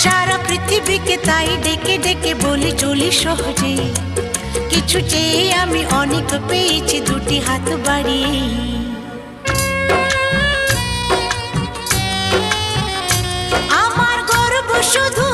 সারা পৃথিবীকে তাই ডেকে ডেকে বলি চলি সহজে, কিছু চেয়ে আমি অনেক পেয়েছি দুটি হাত বাড়িয়ে। আমার গর্ব শুধু